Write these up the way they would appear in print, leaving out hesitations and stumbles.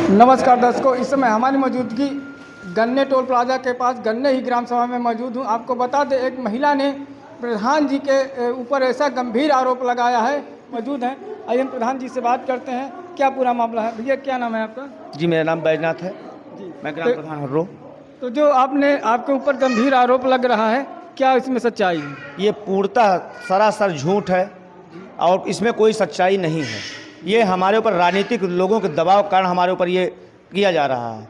नमस्कार दर्शकों, इस समय हमारी मौजूदगी गन्ने टोल प्लाजा के पास गन्ने ही ग्राम सभा में मौजूद हूँ। आपको बता दें, एक महिला ने प्रधान जी के ऊपर ऐसा गंभीर आरोप लगाया है। मौजूद हैं, आइए हम प्रधान जी से बात करते हैं, क्या पूरा मामला है। भैया क्या नाम है आपका? जी, मेरा नाम बैजनाथ है जी, मैं ग्राम प्रधान हर्रो। तो जो आपके ऊपर गंभीर आरोप लग रहा है, क्या इसमें सच्चाई है? ये पूर्णतः सरासर झूठ है और इसमें कोई सच्चाई नहीं है। ये हमारे ऊपर राजनीतिक लोगों के दबाव के कारण हमारे ऊपर ये किया जा रहा है।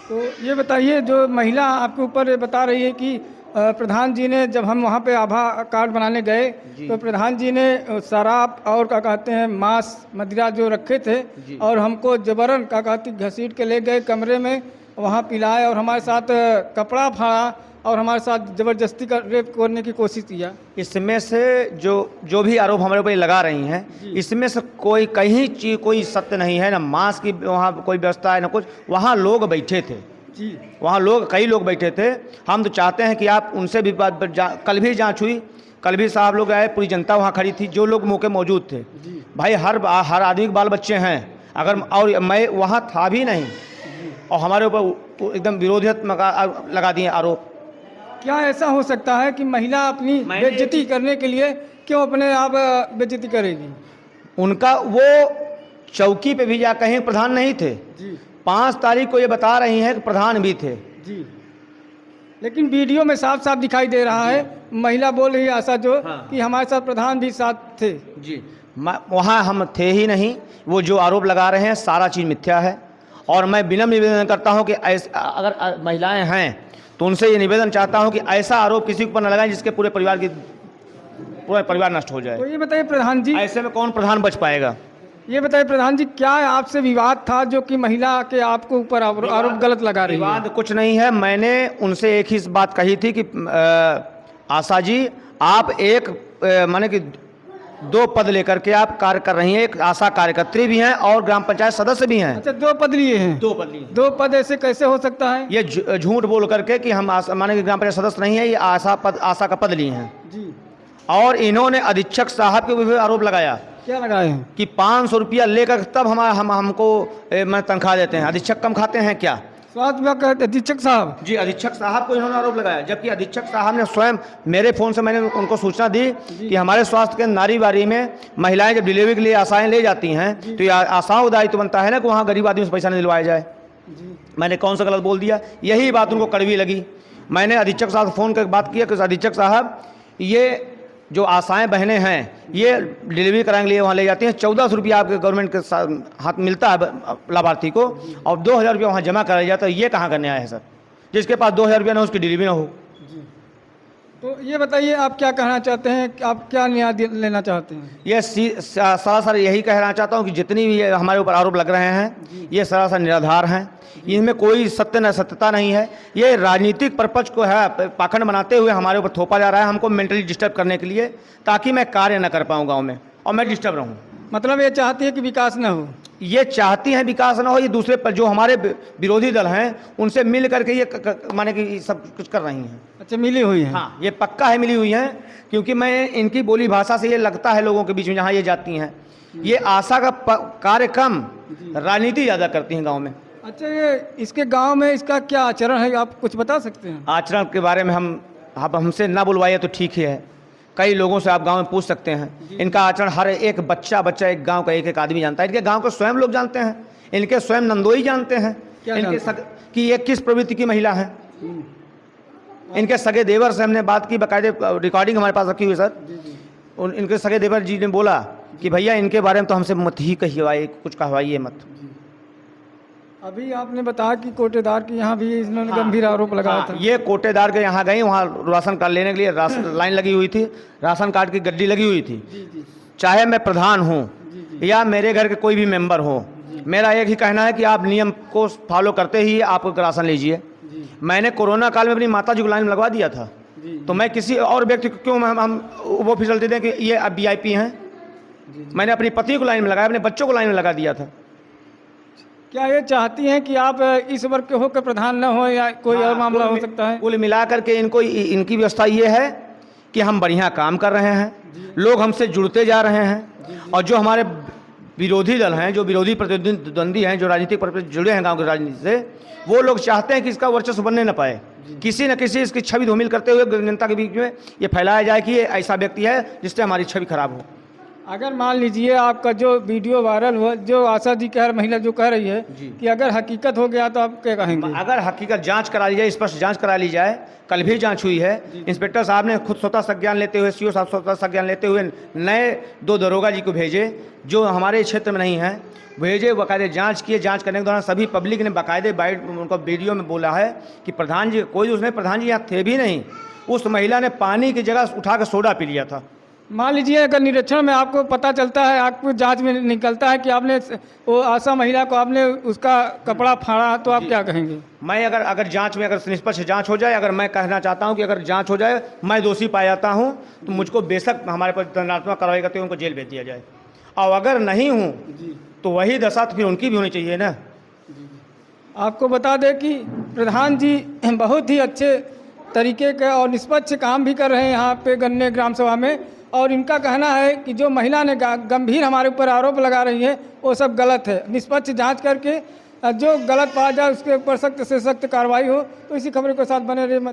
तो ये बताइए, जो महिला आपके ऊपर बता रही है कि प्रधान जी ने, जब हम वहाँ पे आभा कार्ड बनाने गए तो प्रधान जी ने शराब और क्या कहते हैं मांस मदिरा जो रखे थे और हमको जबरन क्या कहते घसीट के ले गए कमरे में, वहाँ पिलाए और हमारे साथ कपड़ा फाड़ा और हमारे साथ ज़बरदस्ती का रेप करने की कोशिश किया। इसमें से जो भी आरोप हमारे ऊपर लगा रही हैं, इसमें से कहीं चीज कोई सत्य नहीं है। ना मांस की वहाँ कोई व्यवस्था है, ना कुछ। वहाँ लोग बैठे थे जी, वहाँ कई लोग बैठे थे। हम तो चाहते हैं कि आप उनसे भी कल भी जांच हुई, कल भी साहब लोग आए, पूरी जनता वहाँ खड़ी थी, जो लोग मौके मौजूद थे। भाई हर आदमी के बाल बच्चे हैं, अगर और मैं वहाँ था भी नहीं और हमारे ऊपर एकदम विरोधियत लगा दिए आरोप। क्या ऐसा हो सकता है कि महिला अपनी बेइज्जती करने के लिए क्यों अपने आप बेइज्जती करेगी? उनका वो चौकी पे भी जा कहीं प्रधान नहीं थे जी 5 तारीख को ये बता रही हैं कि प्रधान भी थे जी, लेकिन वीडियो में साफ साफ दिखाई दे रहा है, महिला बोल रही है आशा जो कि हमारे साथ प्रधान भी साथ थे। जी, वहाँ हम थे ही नहीं। वो जो आरोप लगा रहे हैं सारा चीज़ मिथ्या है। और मैं विनम्र निवेदन करता हूँ कि अगर महिलाएं हैं तो उनसे ये निवेदन चाहता हूँ कि ऐसा आरोप किसी के ऊपर न लगाएं जिसके पूरा परिवार नष्ट हो जाए। तो ये बताइए प्रधान जी, ऐसे में कौन प्रधान बच पाएगा? ये बताइए प्रधान जी, क्या आपसे विवाद था जो कि महिला के आपको ऊपर आरोप गलत लगा रही है? विवाद कुछ नहीं है। मैंने उनसे एक ही बात कही थी कि आशा जी, आप एक माने कि 2 पद लेकर के आप कार्य कर रही हैं। एक आशा कार्यकर्त्री भी हैं और ग्राम पंचायत सदस्य भी हैं। अच्छा, 2 पद लिए हैं? 2 पद लिए। 2 पद ऐसे कैसे हो सकता है? ये झूठ बोल करके कि हम माने कि ग्राम पंचायत सदस्य नहीं है, ये आशा का पद लिए हैं जी। और इन्होंने अधीक्षक साहब के भी आरोप लगाया। क्या लगाए हैं? कि 500 रुपया लेकर तब हमको तनख्वाह देते हैं। अधीक्षक कम खाते हैं क्या? स्वास्थ्य विभाग के अधीक्षक साहब? जी, अधीक्षक साहब को इन्होंने आरोप लगाया, जबकि अधीक्षक साहब ने स्वयं मेरे फ़ोन से मैंने उनको सूचना दी कि हमारे स्वास्थ्य केंद्र नारीवारी में महिलाएं जब डिलीवरी के लिए आशाएं ले जाती हैं तो ये आशाओं का दायित्व बनता है ना कि वहाँ गरीब आदमी से पैसा नहीं दिलवाया जाए। मैंने कौन सा गलत बोल दिया? यही बात उनको कड़वी लगी। मैंने अधीक्षक साहब से फ़ोन करके बात किया कि अधीक्षक साहब, ये जो आशाएं बहनें हैं ये डिलीवरी कराने के लिए वहाँ ले जाती हैं, 1400 रुपया आपके गवर्नमेंट के हाथ मिलता है लाभार्थी को और 2000 रुपया वहाँ जमा कराया जाता है। ये कहाँ का न्याय है सर? जिसके पास 2000 रुपया ना उसकी डिलीवरी ना हो। तो ये बताइए, आप क्या कहना चाहते हैं, आप क्या न्याय लेना चाहते हैं? ये सरासर यही कहना चाहता हूँ कि जितनी भी हमारे ऊपर आरोप लग रहे हैं ये सरासर निराधार हैं। इनमें कोई सत्यता नहीं है। ये राजनीतिक पर्पज को है पाखंड बनाते हुए हमारे ऊपर थोपा जा रहा है, हमको मेंटली डिस्टर्ब करने के लिए, ताकि मैं कार्य न कर पाऊँ गाँव में और मैं डिस्टर्ब रहूँ। मतलब ये चाहती है कि विकास न हो? ये चाहती हैं विकास न हो। ये दूसरे पर जो हमारे विरोधी दल हैं उनसे मिल करके ये माने कि सब कुछ कर रही हैं। अच्छा, मिली हुई है? हाँ, ये पक्का है मिली हुई हैं, क्योंकि मैं इनकी बोली भाषा से ये लगता है लोगों के बीच में जहाँ ये जाती हैं, ये आशा का कार्य कम, राजनीति ज़्यादा करती हैं गाँव में। अच्छा, ये इसके गांव में इसका क्या आचरण है, आप कुछ बता सकते हैं? आचरण के बारे में हमसे ना बुलवाइए तो ठीक ही है। कई लोगों से आप गांव में पूछ सकते हैं। इनका आचरण हर एक बच्चा एक गांव का एक आदमी जानता है। इनके गांव के स्वयं लोग जानते हैं, इनके स्वयं नंदोई जानते हैं कि ये किस प्रवृत्ति की महिला है। इनके सगे देवर से हमने बात की, बाकायदे रिकॉर्डिंग हमारे पास रखी हुई सर। इनके सगे देवर जी ने बोला कि भैया इनके बारे में तो हमसे मत ही कहिए, कुछ कहवाइए मत। अभी आपने बताया कि कोटेदार के यहाँ भी इन्होंने गंभीर आरोप लगाया था। ये कोटेदार के यहाँ गई, वहाँ राशन कार्ड लेने के लिए लाइन लगी हुई थी, राशन कार्ड की गड्डी लगी हुई थी। चाहे मैं प्रधान हूँ या मेरे घर के कोई भी मेंबर हो, मेरा एक ही कहना है कि आप नियम को फॉलो करते ही आप राशन लीजिए। मैंने कोरोना काल में अपनी माता जी को लाइन में लगवा दिया था, तो मैं किसी और व्यक्ति को क्यों हम वो फिसलते दें कि ये अब VIP हैं। मैंने अपनी पत्नी को लाइन में लगाया, अपने बच्चों को लाइन में लगा दिया था। क्या ये चाहती हैं कि आप इस वर्ग के होकर प्रधान न हो या कोई और मामला हो सकता है? कुल मिलाकर के इनकी व्यवस्था ये है कि हम बढ़िया काम कर रहे हैं, लोग हमसे जुड़ते जा रहे हैं और जो हमारे विरोधी दल हैं, जो विरोधी प्रतिद्वंदी हैं, जो राजनीतिक पर जुड़े हैं गांव की राजनीति से, वो लोग चाहते हैं कि इसका वर्चस्व बनने न पाए। किसी न किसी इसकी छवि धूमिल करते हुए जनता के बीच में ये फैलाया जाए कि ये ऐसा व्यक्ति है जिससे हमारी छवि खराब हो। अगर मान लीजिए आपका जो वीडियो वायरल हुआ, जो आशा जी कह महिला जो कह रही है कि अगर हकीकत हो गया तो आप क्या कहेंगे? अगर हकीकत जांच करा ली जाए, स्पष्ट जांच करा ली जाए, कल भी जांच हुई है, इंस्पेक्टर साहब ने खुद स्वतः संज्ञान लेते हुए, सीओ साहब स्वतः संज्ञान लेते हुए नए 2 दरोगा जी को भेजे जो हमारे क्षेत्र में नहीं हैं, भेजे, बाकायदे जांच किए। जांच करने के दौरान सभी पब्लिक ने बाकायदे बाइट उनको वीडियो में बोला है कि प्रधान जी, कोई उसने प्रधान जी यहाँ थे भी नहीं, उस महिला ने पानी की जगह उठा कर सोडा पी लिया था। मान लीजिए अगर निरीक्षण में आपको पता चलता है, आपको जांच में निकलता है कि आपने वो आशा महिला को आपने उसका कपड़ा फाड़ा, तो आप क्या कहेंगे? मैं अगर जांच में अगर निष्पक्ष जांच हो जाए, अगर मैं कहना चाहता हूं कि अगर जांच हो जाए, मैं दोषी पाया जाता हूं, तो मुझको बेशक हमारे पर दंडात्मक कार्रवाई करते हुए उनको जेल भेज दिया जाए। और अगर नहीं हूं तो वही दशा तो फिर उनकी भी होनी चाहिए ना। आपको बता दें कि प्रधान जी बहुत ही अच्छे तरीके के और निष्पक्ष काम भी कर रहे हैं यहाँ पे गन्ने ग्राम सभा में, और इनका कहना है कि जो महिला ने गंभीर हमारे ऊपर आरोप लगा रही है वो सब गलत है। निष्पक्ष जांच करके जो गलत पाया जाए उसके ऊपर सख्त से सख्त कार्रवाई हो। तो इसी खबर के साथ बने रहिए।